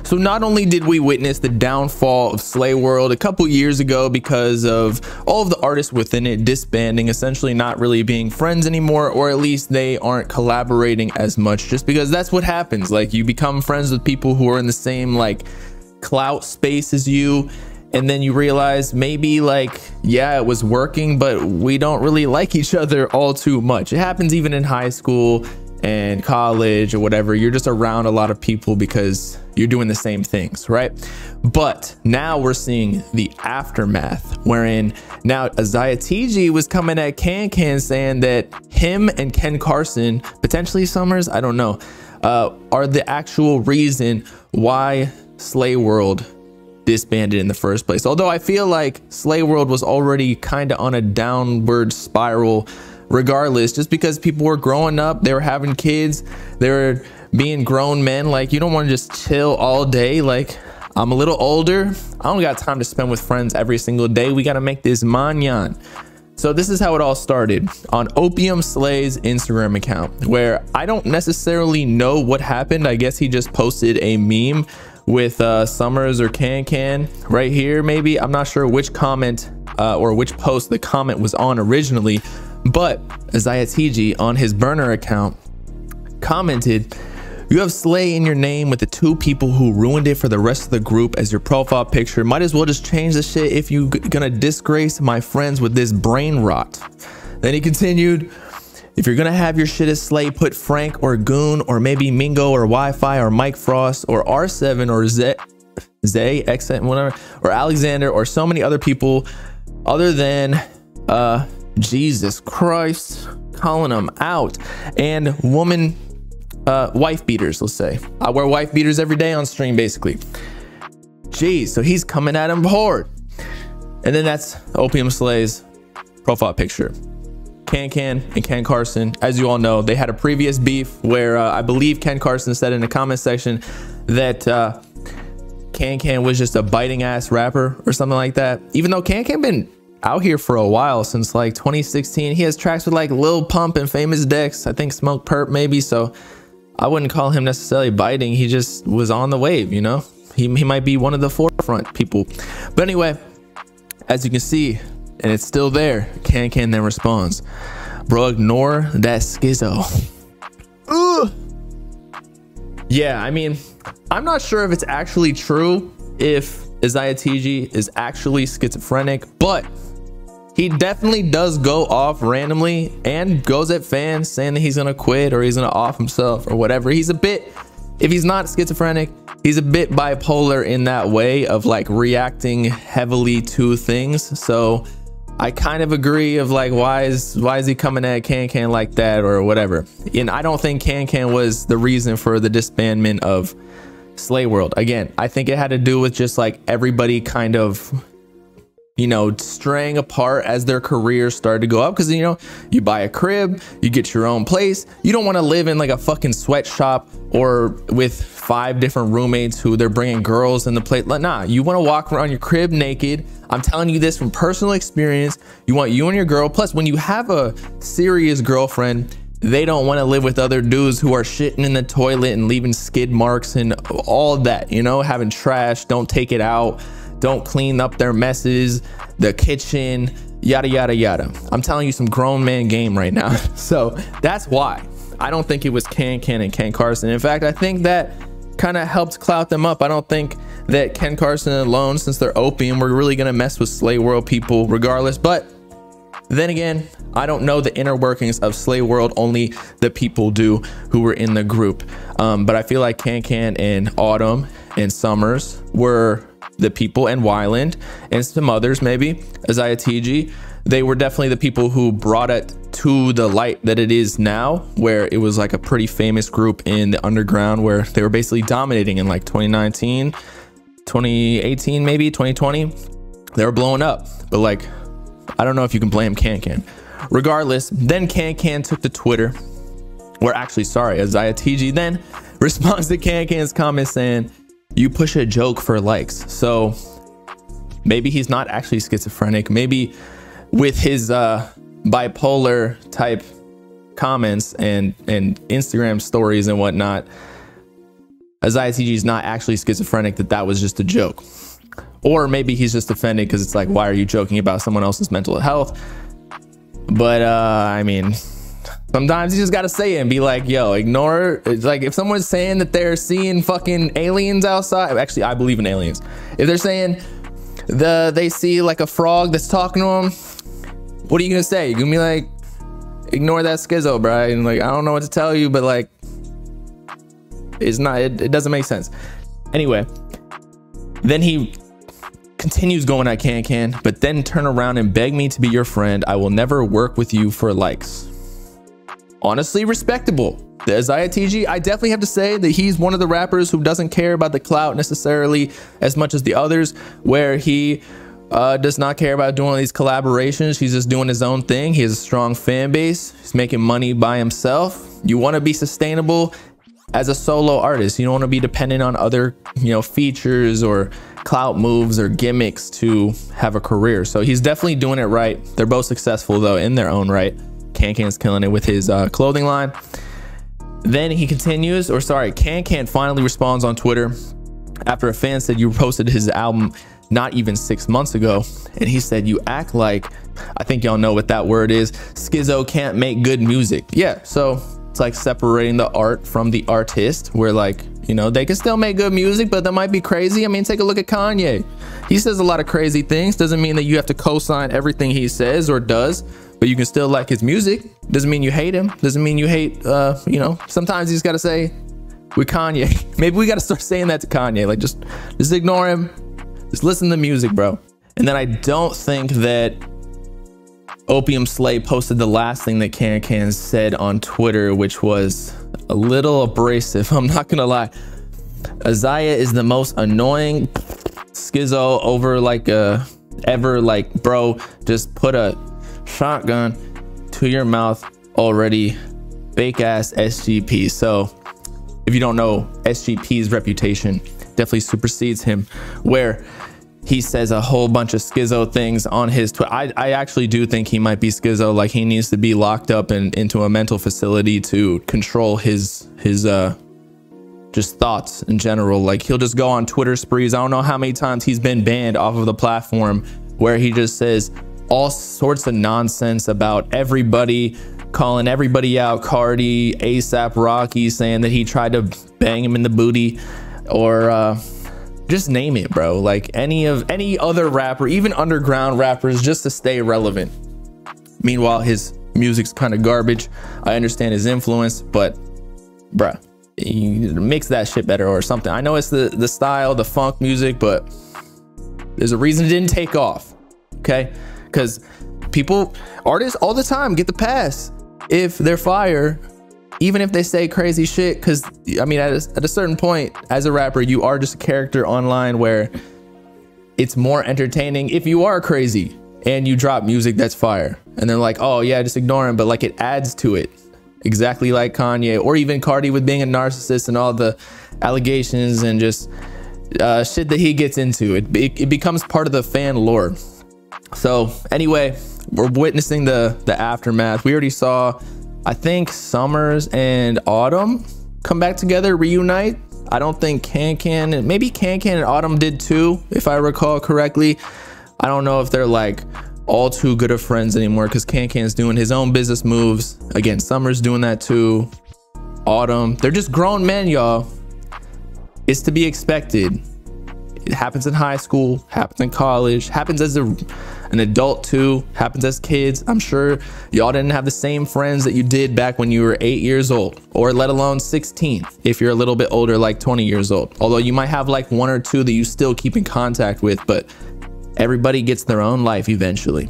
So not only did we witness the downfall of Slayworld a couple years ago because of all of the artists within it disbanding, essentially not really being friends anymore, or at least they aren't collaborating as much, just because that's what happens. Like, you become friends with people who are in the same like clout space as you, and then you realize maybe like, yeah, it was working, but we don't really like each other all too much. It happens even in high school and college or whatever. You're just around a lot of people because you're doing the same things, right? But now we're seeing the aftermath, wherein now Isaiah TG was coming at Can saying that him and Ken Carson, potentially Summers, I don't know, are the actual reason why Slayworld disbanded in the first place. Although I feel like Slayworld was already kind of on a downward spiral regardless, just because people were growing up, they were having kids, they were being grown men. Like, you don't want to just chill all day. Like, I'm a little older, I don't got time to spend with friends every single day. We got to make this manyan. So this is how it all started on Opium Slay's Instagram account, where I don't necessarily know what happened. I guess he just posted a meme with Summers or Can right here, maybe. I'm not sure which comment or which post the comment was on originally, but Isaiah TG on his burner account commented, "You have Slay in your name with the two people who ruined it for the rest of the group as your profile picture. Might as well just change the shit if you gonna disgrace my friends with this brain rot." Then he continued, "If you're gonna have your shit as Slay, put Frank or Goon or maybe Mingo or Wi-Fi or Mike Frost or R7 or Zay, X, whatever, or Alexander or so many other people other than Jesus Christ, calling them out, and woman wife beaters, let's say. I wear wife beaters every day on stream, basically." Jeez, so he's coming at him hard. And then that's Opium Slay's profile picture. Can and Ken Carson, as you all know, they had a previous beef where I believe Ken Carson said in the comment section that Can was just a biting ass rapper or something like that. Even though Can been out here for a while, since like 2016. He has tracks with like Lil Pump and Famous Dex, I think Smoke Perp maybe, so I wouldn't call him necessarily biting. He just was on the wave, you know. He might be one of the forefront people. But anyway, as you can see, and it's still there, Can then responds, "Bro, ignore that schizo." Ugh. Yeah, I mean, I'm not sure if it's actually true, if Isaiah TG is actually schizophrenic, but he definitely does go off randomly and goes at fans saying that he's gonna quit or he's gonna off himself or whatever. He's a bit, if he's not schizophrenic, he's a bit bipolar in that way of like reacting heavily to things. So I kind of agree of like, why is he coming at Can like that or whatever. And I don't think Can was the reason for the disbandment of Slayworld. Again, I think it had to do with just like everybody kind of, you know, straying apart as their careers started to go up. Because, you know, you buy a crib, you get your own place. You don't want to live in like a fucking sweatshop or with 5 different roommates who they're bringing girls in the place. Nah, you want to walk around your crib naked. I'm telling you this from personal experience. You want you and your girl. Plus, when you have a serious girlfriend, they don't want to live with other dudes who are shitting in the toilet and leaving skid marks and all that, you know, having trash, don't take it out, don't clean up their messes, the kitchen, yada, yada, yada. I'm telling you some grown man game right now. So that's why I don't think it was Can and Ken Carson. In fact, I think that kind of helped clout them up. I don't think that Ken Carson alone, since they're Opium, we're really going to mess with Slayworld people regardless. But then again, I don't know the inner workings of Slayworld, only the people do who were in the group. But I feel like Can and Autumn and Summers were the people, and Wyland and some others, maybe Isaiah TG. They were definitely the people who brought it to the light that it is now, where it was like a pretty famous group in the underground where they were basically dominating in like 2019, 2018, maybe 2020. They were blowing up, but like, I don't know if you can blame Can. Regardless, then Can took to Twitter, or actually, sorry, Isaiah TG then responds to Can's comment saying, "You push a joke for likes." So maybe he's not actually schizophrenic. Maybe with his bipolar type comments and Instagram stories and whatnot, Isaiah TG is not actually schizophrenic, that was just a joke. Or maybe he's just offended because it's like, why are you joking about someone else's mental health? But I mean, sometimes you just gotta say it and be like, yo, ignore. It's like if someone's saying that they're seeing fucking aliens outside, actually I believe in aliens. If they're saying they see like a frog that's talking to them, what are you gonna say? You're gonna be like, ignore that schizo, bro. And like, I don't know what to tell you, but like, it's not, it doesn't make sense. Anyway, then he continues going at Can, but then turn around and beg me to be your friend. I will never work with you for likes. Honestly, respectable. The Isaiah TG, I definitely have to say that he's one of the rappers who doesn't care about the clout necessarily as much as the others, where he does not care about doing all these collaborations. He's just doing his own thing. He has a strong fan base. He's making money by himself. You want to be sustainable as a solo artist. You don't want to be dependent on other, you know, features or clout moves or gimmicks to have a career. So he's definitely doing it right. They're both successful though in their own right. Can's killing it with his clothing line. Then he continues, or sorry, Can finally responds on Twitter after a fan said you posted his album not even 6 months ago, and he said you act like, I think y'all know what that word is, schizo can't make good music. Yeah, so it's like separating the art from the artist, where like, you know, they can still make good music, but that might be crazy. I mean, take a look at Kanye. He says a lot of crazy things. Doesn't mean that you have to co-sign everything he says or does, but you can still like his music. Doesn't mean you hate him. Doesn't mean you hate, you know, sometimes you just got to say with Kanye, maybe we got to start saying that to Kanye, like just ignore him. Just listen to the music, bro. And then I don't think that Opium Slay posted the last thing that Can said on Twitter, which was a little abrasive. I'm not gonna lie. Isaiah is the most annoying schizo over like ever. Like, bro, just put a shotgun to your mouth already. Fake ass SGP. So if you don't know, SGP's reputation definitely supersedes him, where he says a whole bunch of schizo things on his Twitter. I actually do think he might be schizo. Like, he needs to be locked up and into a mental facility to control his just thoughts in general. Like, he'll just go on Twitter sprees. I don't know how many times he's been banned off of the platform, where he just says all sorts of nonsense about everybody, calling everybody out. Cardi, ASAP Rocky, saying that he tried to bang him in the booty, or just name it, bro. Like any other rapper, even underground rappers, just to stay relevant. Meanwhile, his music's kind of garbage. I understand his influence, but bruh, you mix that shit better or something. I know it's the style, the funk music, but there's a reason it didn't take off. Okay, because artists all the time get the pass if they're fire, even if they say crazy shit. Because I mean, at a certain point as a rapper, you are just a character online, where it's more entertaining if you are crazy and you drop music that's fire, and they're like, oh yeah, just ignore him. But like, it adds to it, exactly like Kanye or even Cardi with being a narcissist and all the allegations and just shit that he gets into. It becomes part of the fan lore. So anyway, we're witnessing the aftermath. We already saw, I think, Summers and Autumn come back together, reunite. I don't think Can, maybe Can and Autumn did too, if I recall correctly. I don't know if they're like all too good of friends anymore, because Can's doing his own business moves. Again, Summers doing that too. Autumn, they're just grown men, y'all. It's to be expected. It happens in high school, happens in college, happens as an adult too, happens as kids. I'm sure y'all didn't have the same friends that you did back when you were 8 years old, or let alone 16 if you're a little bit older, like 20 years old. Although you might have like one or two that you still keep in contact with, but everybody gets their own life eventually.